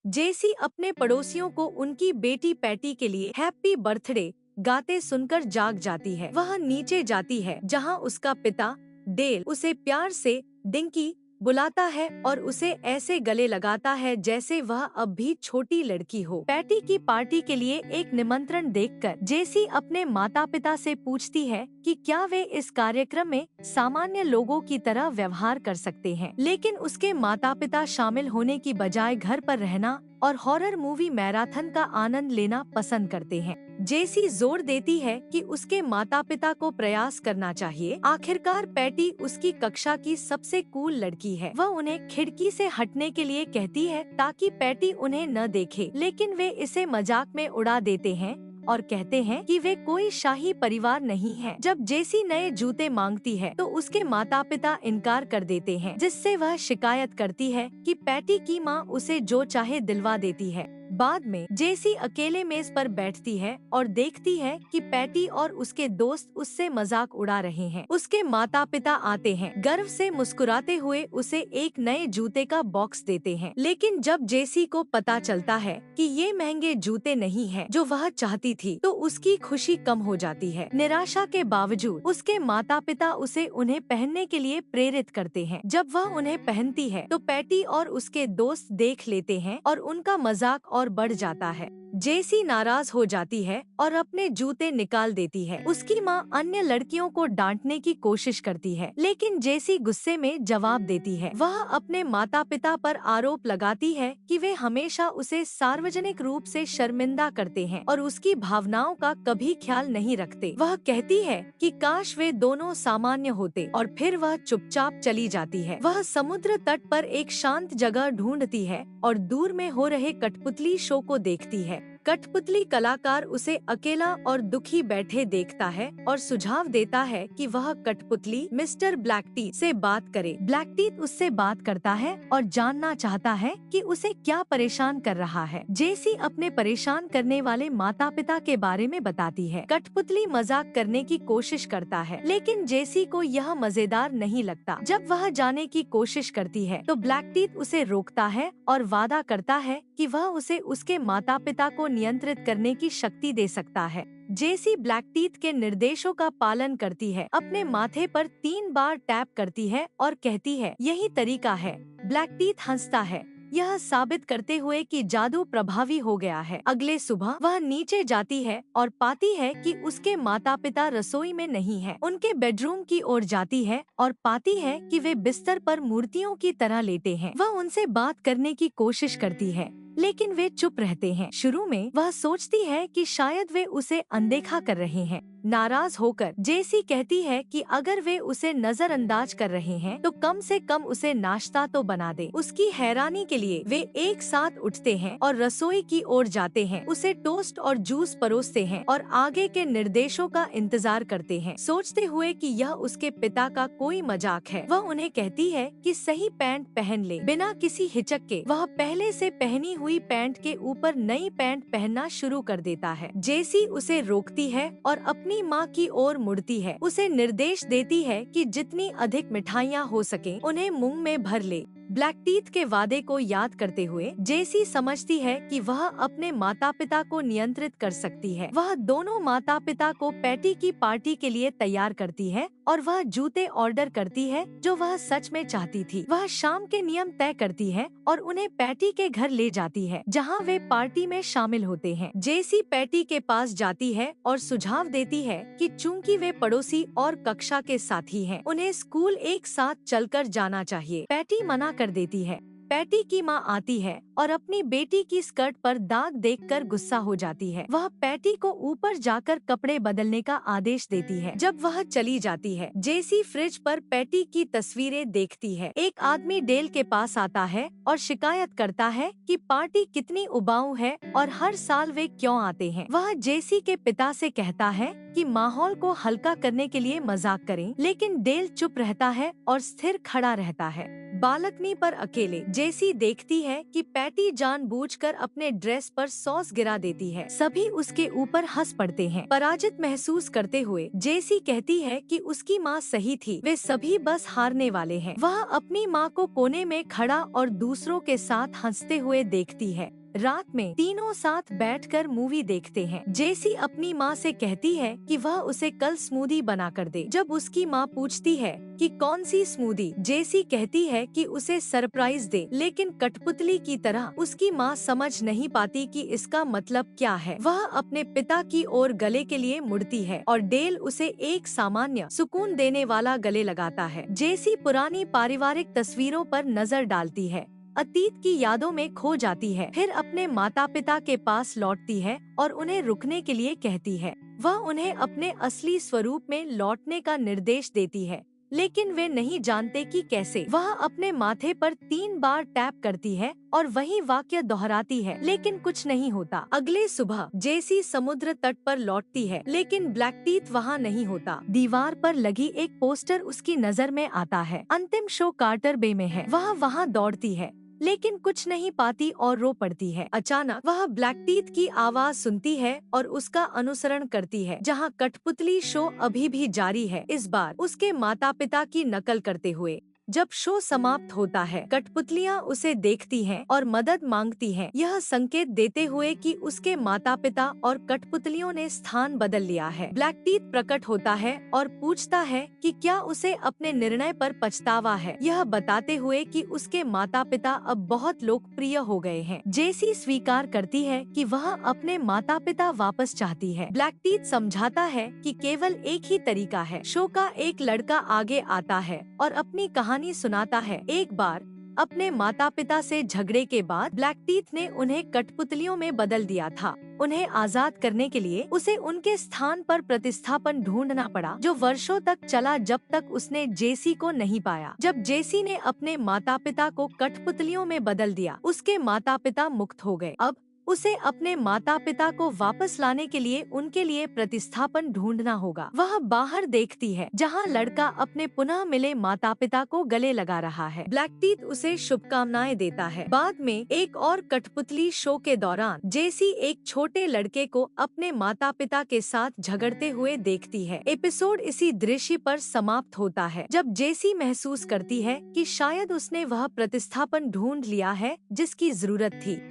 जेसी अपने पड़ोसियों को उनकी बेटी पैटी के लिए हैप्पी बर्थडे गाते सुनकर जाग जाती है। वह नीचे जाती है जहां उसका पिता डेल उसे प्यार से डिंकी बुलाता है और उसे ऐसे गले लगाता है जैसे वह अब भी छोटी लड़की हो। पैटी की पार्टी के लिए एक निमंत्रण देखकर जेसी अपने माता पिता से पूछती है कि क्या वे इस कार्यक्रम में सामान्य लोगों की तरह व्यवहार कर सकते हैं, लेकिन उसके माता पिता शामिल होने की बजाय घर पर रहना और हॉरर मूवी मैराथन का आनंद लेना पसंद करते हैं। जेसी जोर देती है कि उसके माता पिता को प्रयास करना चाहिए। आखिरकार पैटी उसकी कक्षा की सबसे कूल लड़की है। वह उन्हें खिड़की से हटने के लिए कहती है ताकि पैटी उन्हें न देखे, लेकिन वे इसे मजाक में उड़ा देते हैं और कहते हैं कि वे कोई शाही परिवार नहीं है। जब जेसी नए जूते मांगती है तो उसके माता पिता इनकार कर देते हैं, जिससे वह शिकायत करती है कि पैटी की माँ उसे जो चाहे दिलवा देती है। बाद में जेसी अकेले मेज पर बैठती है और देखती है कि पैटी और उसके दोस्त उससे मजाक उड़ा रहे हैं। उसके माता पिता आते हैं, गर्व से मुस्कुराते हुए उसे एक नए जूते का बॉक्स देते हैं, लेकिन जब जेसी को पता चलता है कि ये महंगे जूते नहीं हैं जो वह चाहती थी, तो उसकी खुशी कम हो जाती है। निराशा के बावजूद उसके माता पिता उसे उन्हें पहनने के लिए प्रेरित करते हैं। जब वह उन्हें पहनती है तो पैटी और उसके दोस्त देख लेते हैं और उनका मजाक और बढ़ जाता है। जेसी नाराज हो जाती है और अपने जूते निकाल देती है। उसकी माँ अन्य लड़कियों को डांटने की कोशिश करती है, लेकिन जेसी गुस्से में जवाब देती है। वह अपने माता पिता पर आरोप लगाती है कि वे हमेशा उसे सार्वजनिक रूप से शर्मिंदा करते हैं और उसकी भावनाओं का कभी ख्याल नहीं रखते। वह कहती है कि काश वे दोनों सामान्य होते, और फिर वह चुपचाप चली जाती है। वह समुद्र तट पर एक शांत जगह ढूंढती है और दूर में हो रहे कठपुतली शो को देखती है। कठपुतली कलाकार उसे अकेला और दुखी बैठे देखता है और सुझाव देता है कि वह कठपुतली मिस्टर ब्लैकटीथ से बात करे। ब्लैकटीथ उससे बात करता है और जानना चाहता है कि उसे क्या परेशान कर रहा है। जेसी अपने परेशान करने वाले माता पिता के बारे में बताती है। कठपुतली मजाक करने की कोशिश करता है, लेकिन जेसी को यह मजेदार नहीं लगता। जब वह जाने की कोशिश करती है तो ब्लैकटीथ उसे रोकता है और वादा करता है कि वह उसे उसके माता पिता को नियंत्रित करने की शक्ति दे सकता है। जेसी ब्लैकटीथ के निर्देशों का पालन करती है, अपने माथे पर 3 बार टैप करती है और कहती है, यही तरीका है। ब्लैकटीथ हंसता है, यह साबित करते हुए कि जादू प्रभावी हो गया है। अगले सुबह वह नीचे जाती है और पाती है कि उसके माता पिता रसोई में नहीं है। उनके बेडरूम की ओर जाती है और पाती है कि वे बिस्तर पर मूर्तियों की तरह लेटे हैं। वह उनसे बात करने की कोशिश करती है, लेकिन वे चुप रहते हैं। शुरू में वह सोचती है कि शायद वे उसे अनदेखा कर रहे हैं। नाराज होकर जेसी कहती है कि अगर वे उसे नजरअंदाज कर रहे हैं तो कम से कम उसे नाश्ता तो बना दे। उसकी हैरानी के लिए वे एक साथ उठते हैं और रसोई की ओर जाते हैं, उसे टोस्ट और जूस परोसते हैं और आगे के निर्देशों का इंतजार करते हैं, सोचते हुए कि यह उसके पिता का कोई मजाक है। वह उन्हें कहती है कि सही पैंट पहन ले। बिना किसी हिचक के वह पहले से पहनी हुई पैंट के ऊपर नई पैंट पहनना शुरू कर देता है। जेसी उसे रोकती है और अपनी माँ की ओर मुड़ती है। उसे निर्देश देती है कि जितनी अधिक मिठाइयाँ हो सके उन्हें मुंह में भर ले। ब्लैकटीथ के वादे को याद करते हुए जेसी समझती है कि वह अपने माता पिता को नियंत्रित कर सकती है। वह दोनों माता पिता को पैटी की पार्टी के लिए तैयार करती है और वह जूते ऑर्डर करती है जो वह सच में चाहती थी। वह शाम के नियम तय करती है और उन्हें पैटी के घर ले जाती है, जहां वे पार्टी में शामिल होते हैं। जेसी पैटी के पास जाती है और सुझाव देती है कि चूंकि वे पड़ोसी और कक्षा के साथी हैं, उन्हें स्कूल एक साथ चलकर जाना चाहिए। पैटी मना कर देती है। पैटी की माँ आती है और अपनी बेटी की स्कर्ट पर दाग देखकर गुस्सा हो जाती है। वह पैटी को ऊपर जाकर कपड़े बदलने का आदेश देती है। जब वह चली जाती है, जेसी फ्रिज पर पैटी की तस्वीरें देखती है। एक आदमी डेल के पास आता है और शिकायत करता है कि पार्टी कितनी उबाऊ है और हर साल वे क्यों आते हैं। वह जेसी के पिता से कहता है कि माहौल को हल्का करने के लिए मजाक करें, लेकिन डेल चुप रहता है और स्थिर खड़ा रहता है। बालकनी पर अकेले जेसी देखती है कि पैटी जानबूझकर अपने ड्रेस पर सॉस गिरा देती है। सभी उसके ऊपर हंस पड़ते हैं। पराजित महसूस करते हुए जेसी कहती है कि उसकी माँ सही थी, वे सभी बस हारने वाले हैं। वह अपनी माँ को कोने में खड़ा और दूसरों के साथ हंसते हुए देखती है। रात में तीनों साथ बैठकर मूवी देखते हैं। जेसी अपनी माँ से कहती है कि वह उसे कल स्मूदी बना कर दे। जब उसकी माँ पूछती है कि कौन सी स्मूदी, जेसी कहती है कि उसे सरप्राइज दे, लेकिन कठपुतली की तरह उसकी माँ समझ नहीं पाती कि इसका मतलब क्या है। वह अपने पिता की ओर गले के लिए मुड़ती है और डेल उसे एक सामान्य सुकून देने वाला गले लगाता है। जेसी पुरानी पारिवारिक तस्वीरों पर नजर डालती है, अतीत की यादों में खो जाती है, फिर अपने माता पिता के पास लौटती है और उन्हें रुकने के लिए कहती है। वह उन्हें अपने असली स्वरूप में लौटने का निर्देश देती है, लेकिन वे नहीं जानते कि कैसे। वह अपने माथे पर 3 बार टैप करती है और वही वाक्य दोहराती है, लेकिन कुछ नहीं होता। अगले सुबह जेसी समुद्र तट पर लौटती है, लेकिन ब्लैकटीथ वहाँ नहीं होता। दीवार पर लगी एक पोस्टर उसकी नजर में आता है। अंतिम शो कार्टर बे में है। वह वहाँ दौड़ती है, लेकिन कुछ नहीं पाती और रो पड़ती है। अचानक वह ब्लैकटीथ की आवाज सुनती है और उसका अनुसरण करती है, जहां कठपुतली शो अभी भी जारी है, इस बार उसके माता पिता की नकल करते हुए। जब शो समाप्त होता है, कठपुतलियां उसे देखती हैं और मदद मांगती हैं, यह संकेत देते हुए कि उसके माता पिता और कठपुतलियों ने स्थान बदल लिया है। ब्लैकटीथ प्रकट होता है और पूछता है कि क्या उसे अपने निर्णय पर पछतावा है, यह बताते हुए कि उसके माता पिता अब बहुत लोकप्रिय हो गए हैं। जेसी स्वीकार करती है कि वह अपने माता पिता वापस चाहती है। ब्लैकटीथ समझाता है कि केवल एक ही तरीका है। शो का एक लड़का आगे आता है और अपनी कहानी सुनाता है। एक बार अपने माता पिता से झगड़े के बाद ब्लैकटीथ ने उन्हें कठपुतलियों में बदल दिया था। उन्हें आजाद करने के लिए उसे उनके स्थान पर प्रतिस्थापन ढूंढना पड़ा, जो वर्षों तक चला जब तक उसने जेसी को नहीं पाया। जब जेसी ने अपने माता पिता को कठपुतलियों में बदल दिया, उसके माता पिता मुक्त हो गए। अब उसे अपने माता पिता को वापस लाने के लिए उनके लिए प्रतिस्थापन ढूंढना होगा। वह बाहर देखती है, जहां लड़का अपने पुनः मिले माता पिता को गले लगा रहा है। ब्लैकटीथ उसे शुभकामनाएं देता है। बाद में एक और कठपुतली शो के दौरान जेसी एक छोटे लड़के को अपने माता पिता के साथ झगड़ते हुए देखती है। एपिसोड इसी दृश्य पर समाप्त होता है, जब जेसी महसूस करती है कि शायद उसने वह प्रतिस्थापन ढूंढ लिया है जिसकी जरूरत थी।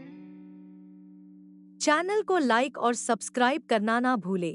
चैनल को लाइक और सब्सक्राइब करना ना भूले।